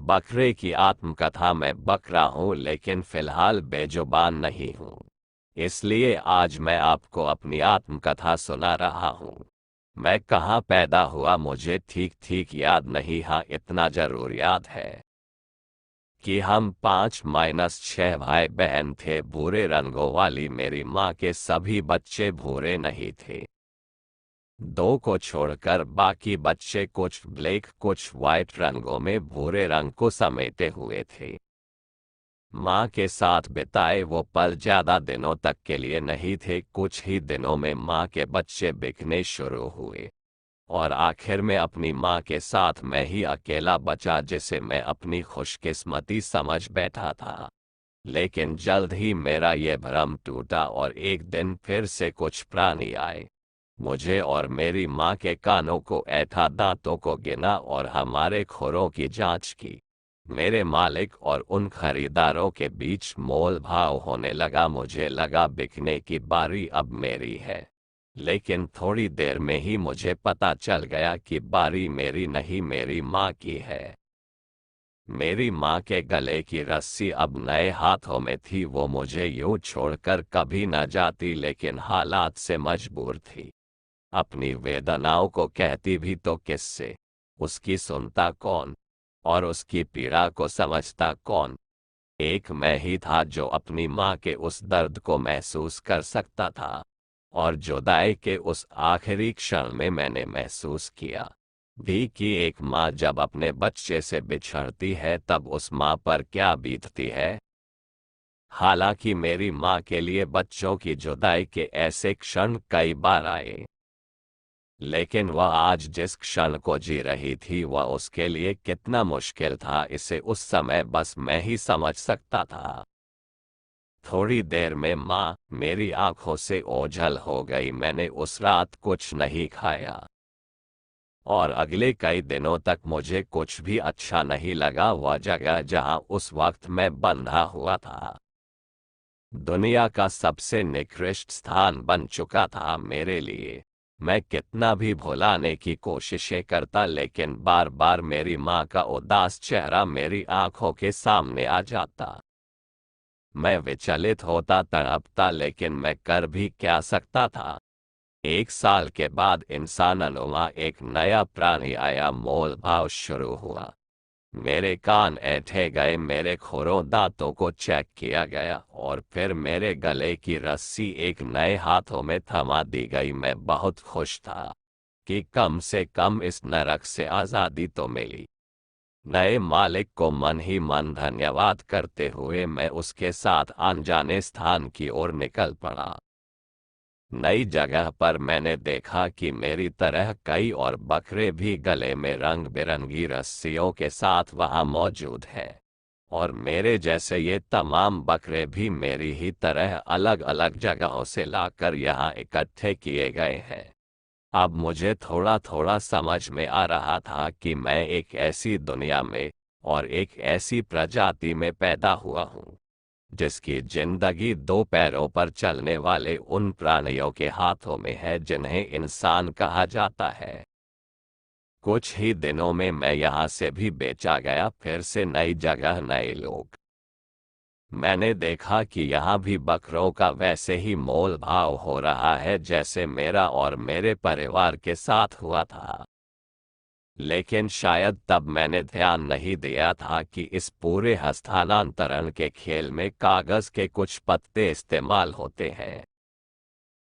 बकरे की आत्मकथा। मैं बकरा हूँ लेकिन फिलहाल बेजुबान नहीं हूँ, इसलिए आज मैं आपको अपनी आत्मकथा सुना रहा हूँ। मैं कहाँ पैदा हुआ मुझे ठीक ठीक याद नहीं, हाँ इतना जरूर याद है कि हम 5-6 भाई बहन थे। भूरे रंगों वाली मेरी माँ के सभी बच्चे भूरे नहीं थे। दो को छोड़कर बाकी बच्चे कुछ ब्लैक कुछ वाइट रंगों में भूरे रंग को समेटे हुए थे। माँ के साथ बिताए वो पल ज्यादा दिनों तक के लिए नहीं थे। कुछ ही दिनों में माँ के बच्चे बिकने शुरू हुए और आखिर में अपनी माँ के साथ मैं ही अकेला बचा, जिसे मैं अपनी खुशकिस्मती समझ बैठा था। लेकिन जल्द ही मेरा ये भ्रम टूटा और एक दिन फिर से कुछ प्राणी आए। मुझे और मेरी माँ के कानों को ऐठा, दांतों को गिना और हमारे खुरों की जांच की। मेरे मालिक और उन खरीदारों के बीच मोल भाव होने लगा। मुझे लगा बिकने की बारी अब मेरी है, लेकिन थोड़ी देर में ही मुझे पता चल गया कि बारी मेरी नहीं, मेरी माँ की है। मेरी माँ के गले की रस्सी अब नए हाथों में थी। वो मुझे यूं छोड़कर कभी न जाती, लेकिन हालात से मजबूर थी। अपनी वेदनाओं को कहती भी तो किससे, उसकी सुनता कौन और उसकी पीड़ा को समझता कौन। एक मैं ही था जो अपनी माँ के उस दर्द को महसूस कर सकता था, और जुदाई के उस आखिरी क्षण में मैंने महसूस किया भी कि एक माँ जब अपने बच्चे से बिछड़ती है तब उस माँ पर क्या बीतती है। हालांकि मेरी माँ के लिए बच्चों की जुदाई के ऐसे क्षण कई बार आए, लेकिन वह आज जिस क्षण को जी रही थी वह उसके लिए कितना मुश्किल था, इसे उस समय बस मैं ही समझ सकता था। थोड़ी देर में माँ मेरी आंखों से ओझल हो गई। मैंने उस रात कुछ नहीं खाया और अगले कई दिनों तक मुझे कुछ भी अच्छा नहीं लगा। वह जगह जहाँ उस वक्त मैं बंधा हुआ था दुनिया का सबसे निकृष्ट स्थान बन चुका था मेरे लिए। मैं कितना भी भुलाने की कोशिशें करता, लेकिन बार बार मेरी माँ का उदास चेहरा मेरी आंखों के सामने आ जाता। मैं विचलित होता, तड़पता, लेकिन मैं कर भी क्या सकता था। 1 साल के बाद इंसानुमा एक नया प्राणी आया। मोल भाव शुरू हुआ। मेरे कान ऐंठे गए, मेरे खुरों दांतों को चेक किया गया और फिर मेरे गले की रस्सी एक नए हाथों में थमा दी गई। मैं बहुत खुश था कि कम से कम इस नरक से आज़ादी तो मिली। नए मालिक को मन ही मन धन्यवाद करते हुए मैं उसके साथ अनजाने स्थान की ओर निकल पड़ा। नई जगह पर मैंने देखा कि मेरी तरह कई और बकरे भी गले में रंग बिरंगी रस्सियों के साथ वहां मौजूद हैं, और मेरे जैसे ये तमाम बकरे भी मेरी ही तरह अलग अलग जगहों से लाकर यहाँ इकट्ठे किए गए हैं। अब मुझे थोड़ा थोड़ा समझ में आ रहा था कि मैं एक ऐसी दुनिया में और एक ऐसी प्रजाति में पैदा हुआ हूँ जिसकी जिंदगी दो पैरों पर चलने वाले उन प्राणियों के हाथों में है जिन्हें इंसान कहा जाता है। कुछ ही दिनों में मैं यहाँ से भी बेचा गया, फिर से नई जगह, नए लोग। मैंने देखा कि यहाँ भी बकरों का वैसे ही मोल भाव हो रहा है जैसे मेरा और मेरे परिवार के साथ हुआ था। लेकिन शायद तब मैंने ध्यान नहीं दिया था कि इस पूरे हस्तांतरण के खेल में कागज के कुछ पत्ते इस्तेमाल होते हैं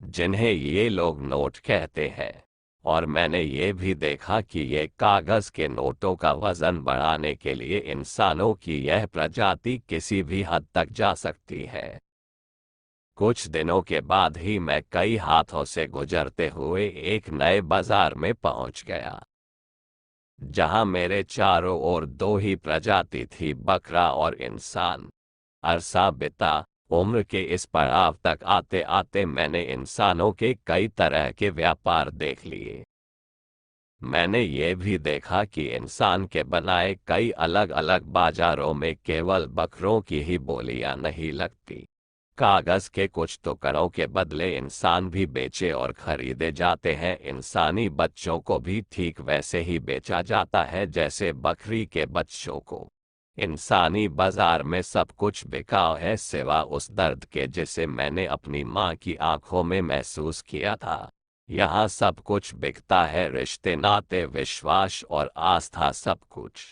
जिन्हें ये लोग नोट कहते हैं, और मैंने ये भी देखा कि ये कागज के नोटों का वजन बढ़ाने के लिए इंसानों की यह प्रजाति किसी भी हद तक जा सकती है। कुछ दिनों के बाद ही मैं कई हाथों से गुजरते हुए एक नए बाजार में पहुंच गया जहां मेरे चारों ओर दो ही प्रजाति थी, बकरा और इंसान। अरसा बिता। उम्र के इस पड़ाव तक आते आते मैंने इंसानों के कई तरह के व्यापार देख लिए। मैंने ये भी देखा कि इंसान के बनाए कई अलग अलग बाजारों में केवल बकरों की ही बोलियां नहीं लगती। कागज के कुछ टुकड़ों के बदले इंसान भी बेचे और खरीदे जाते हैं। इंसानी बच्चों को भी ठीक वैसे ही बेचा जाता है जैसे बकरी के बच्चों को। इंसानी बाजार में सब कुछ बिकाऊ है सिवा उस दर्द के जिसे मैंने अपनी माँ की आंखों में महसूस किया था। यहाँ सब कुछ बिकता है, रिश्ते, नाते, विश्वास और आस्था, सब कुछ।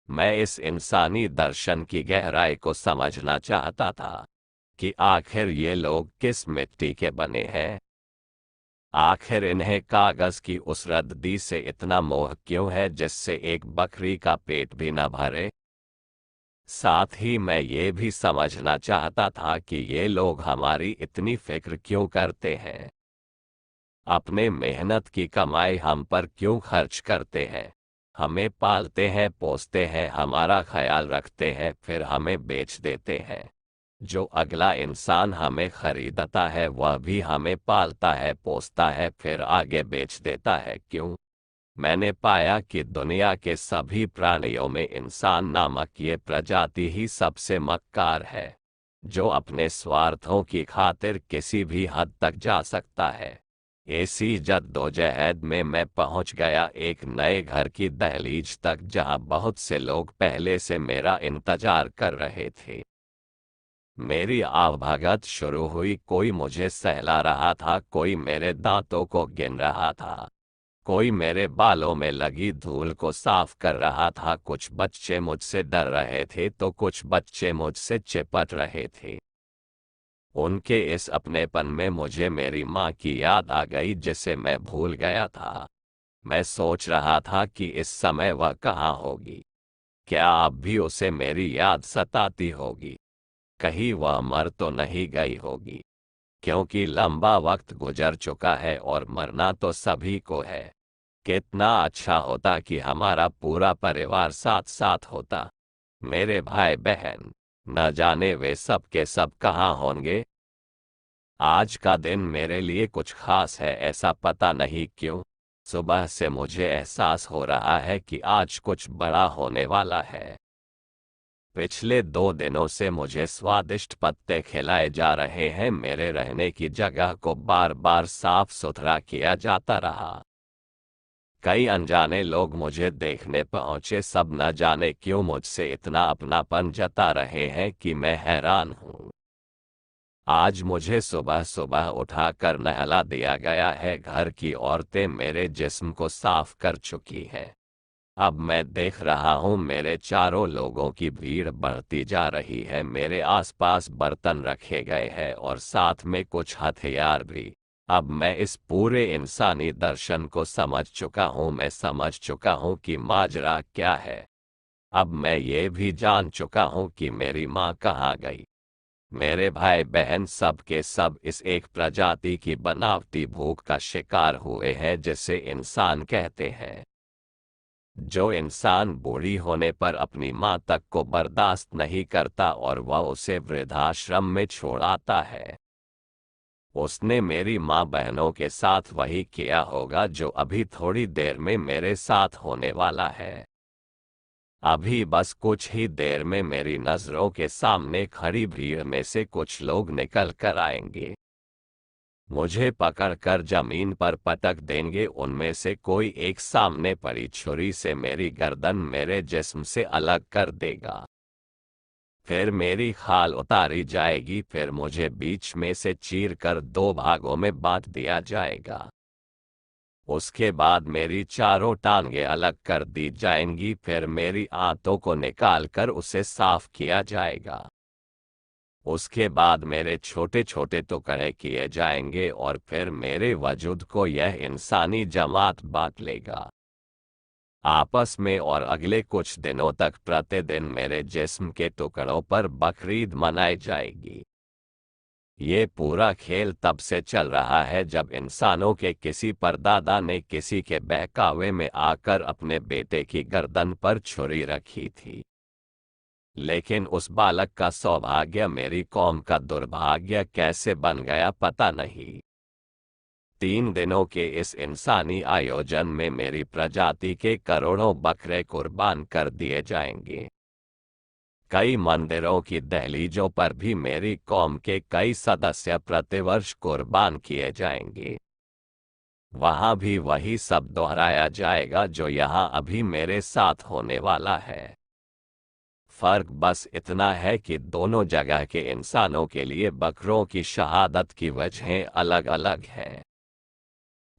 मैं इस इंसानी दर्शन की गहराई को समझना चाहता था कि आखिर ये लोग किस मिट्टी के बने हैं। आखिर इन्हें कागज की उस रद्दी से इतना मोह क्यों है जिससे एक बकरी का पेट भी न भरे। साथ ही मैं ये भी समझना चाहता था कि ये लोग हमारी इतनी फिक्र क्यों करते हैं, अपने मेहनत की कमाई हम पर क्यों खर्च करते हैं, हमें पालते हैं, पोसते हैं, हमारा ख्याल रखते हैं, फिर हमें बेच देते हैं। जो अगला इंसान हमें खरीदता है वह भी हमें पालता है, पोसता है, फिर आगे बेच देता है, क्यों? मैंने पाया कि दुनिया के सभी प्राणियों में इंसान नामक ये प्रजाति ही सबसे मक्कार है, जो अपने स्वार्थों की खातिर किसी भी हद तक जा सकता है। ऐसी जद्दोजहद में मैं पहुंच गया एक नए घर की दहलीज तक जहां बहुत से लोग पहले से मेरा इंतजार कर रहे थे। मेरी आवभगत शुरू हुई, कोई मुझे सहला रहा था, कोई मेरे दांतों को गिन रहा था, कोई मेरे बालों में लगी धूल को साफ कर रहा था। कुछ बच्चे मुझसे डर रहे थे तो कुछ बच्चे मुझसे चिपट रहे थे। उनके इस अपनेपन में मुझे मेरी माँ की याद आ गई जिसे मैं भूल गया था। मैं सोच रहा था कि इस समय वह कहाँ होगी, क्या अब भी उसे मेरी याद सताती होगी, कहीं वह मर तो नहीं गई होगी, क्योंकि लंबा वक्त गुजर चुका है और मरना तो सभी को है। कितना अच्छा होता कि हमारा पूरा परिवार साथ साथ होता। मेरे भाई बहन, न जाने वे सब के सब कहाँ होंगे। आज का दिन मेरे लिए कुछ खास है, ऐसा पता नहीं क्यों। सुबह से मुझे एहसास हो रहा है कि आज कुछ बड़ा होने वाला है। पिछले 2 दिनों से मुझे स्वादिष्ट पत्ते खिलाए जा रहे हैं, मेरे रहने की जगह को बार बार साफ सुथरा किया जाता रहा। कई अनजाने लोग मुझे देखने पहुंचे, सब न जाने क्यों मुझसे इतना अपनापन जता रहे हैं कि मैं हैरान हूं। आज मुझे सुबह सुबह उठाकर नहला दिया गया है, घर की औरतें मेरे जिस्म को साफ कर चुकी हैं। अब मैं देख रहा हूं मेरे चारों लोगों की भीड़ बढ़ती जा रही है, मेरे आसपास बर्तन रखे गए हैं और साथ में कुछ हथियार भी। अब मैं इस पूरे इंसानी दर्शन को समझ चुका हूं, मैं समझ चुका हूं कि माजरा क्या है। अब मैं ये भी जान चुका हूं कि मेरी माँ कहाँ गई। मेरे भाई बहन सब के सब इस एक प्रजाति की बनावटी भूख का शिकार हुए हैं जिसे इंसान कहते हैं। जो इंसान बूढ़ी होने पर अपनी माँ तक को बर्दाश्त नहीं करता और वह उसे वृद्धाश्रम में छोड़ आता है, उसने मेरी माँ बहनों के साथ वही किया होगा जो अभी थोड़ी देर में मेरे साथ होने वाला है। अभी बस कुछ ही देर में मेरी नजरों के सामने खड़ी भीड़ में से कुछ लोग निकल कर आएंगे, मुझे पकड़कर जमीन पर पटक देंगे। उनमें से कोई एक सामने पड़ी छुरी से मेरी गर्दन मेरे जिस्म से अलग कर देगा। फिर मेरी खाल उतारी जाएगी, फिर मुझे बीच में से चीरकर 2 भागों में बांट दिया जाएगा। उसके बाद मेरी चारों टांगें अलग कर दी जाएंगी, फिर मेरी आंतों को निकालकर उसे साफ किया जाएगा। उसके बाद मेरे छोटे छोटे टुकड़े किए जाएंगे और फिर मेरे वजूद को यह इंसानी जमात बांट लेगा आपस में, और अगले कुछ दिनों तक प्रतिदिन मेरे जिस्म के टुकड़ों पर बकरीद मनाई जाएगी। ये पूरा खेल तब से चल रहा है जब इंसानों के किसी परदादा ने किसी के बहकावे में आकर अपने बेटे की गर्दन पर छुरी रखी थी। लेकिन उस बालक का सौभाग्य मेरी कौम का दुर्भाग्य कैसे बन गया पता नहीं। 3 दिनों के इस इंसानी आयोजन में मेरी प्रजाति के करोड़ों बकरे कुर्बान कर दिए जाएंगे। कई मंदिरों की दहलीजों पर भी मेरी कौम के कई सदस्य प्रतिवर्ष कुर्बान किए जाएंगे। वहां भी वही सब दोहराया जाएगा जो यहाँ अभी मेरे साथ होने वाला है। फर्क बस इतना है कि दोनों जगह के इंसानों के लिए बकरों की शहादत की वजहें अलग अलग हैं,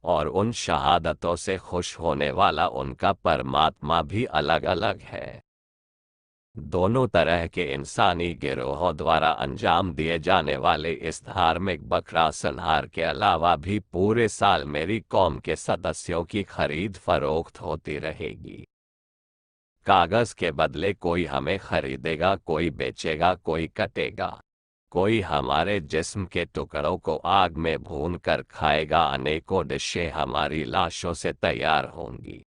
और उन शहादतों से खुश होने वाला उनका परमात्मा भी अलग अलग है। दोनों तरह के इंसानी गिरोहों द्वारा अंजाम दिए जाने वाले इस धार्मिक बकरा संहार के अलावा भी पूरे साल मेरी कौम के सदस्यों की खरीद फरोख्त होती रहेगी। कागज के बदले कोई हमें खरीदेगा, कोई बेचेगा, कोई कटेगा, कोई हमारे जिस्म के टुकड़ों को आग में भून कर खाएगा। अनेकों डिशें हमारी लाशों से तैयार होंगी।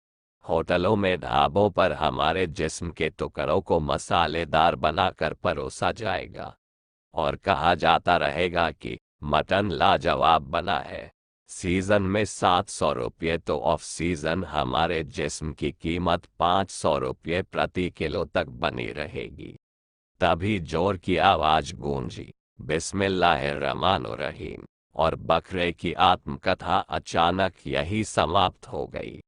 होटलों में ढाबों पर हमारे जिस्म के टुकड़ों को मसालेदार बनाकर परोसा जाएगा और कहा जाता रहेगा कि मटन लाजवाब बना है। सीजन में 700 रुपये तो ऑफ सीजन हमारे जिस्म की कीमत 500 रुपये प्रति किलो तक बनी रहेगी। तभी जोर की आवाज गूंजी, बिस्मिल्लाहिर्रहमानुर्रहीम, और बकरे की आत्मकथा अचानक यही समाप्त हो गई।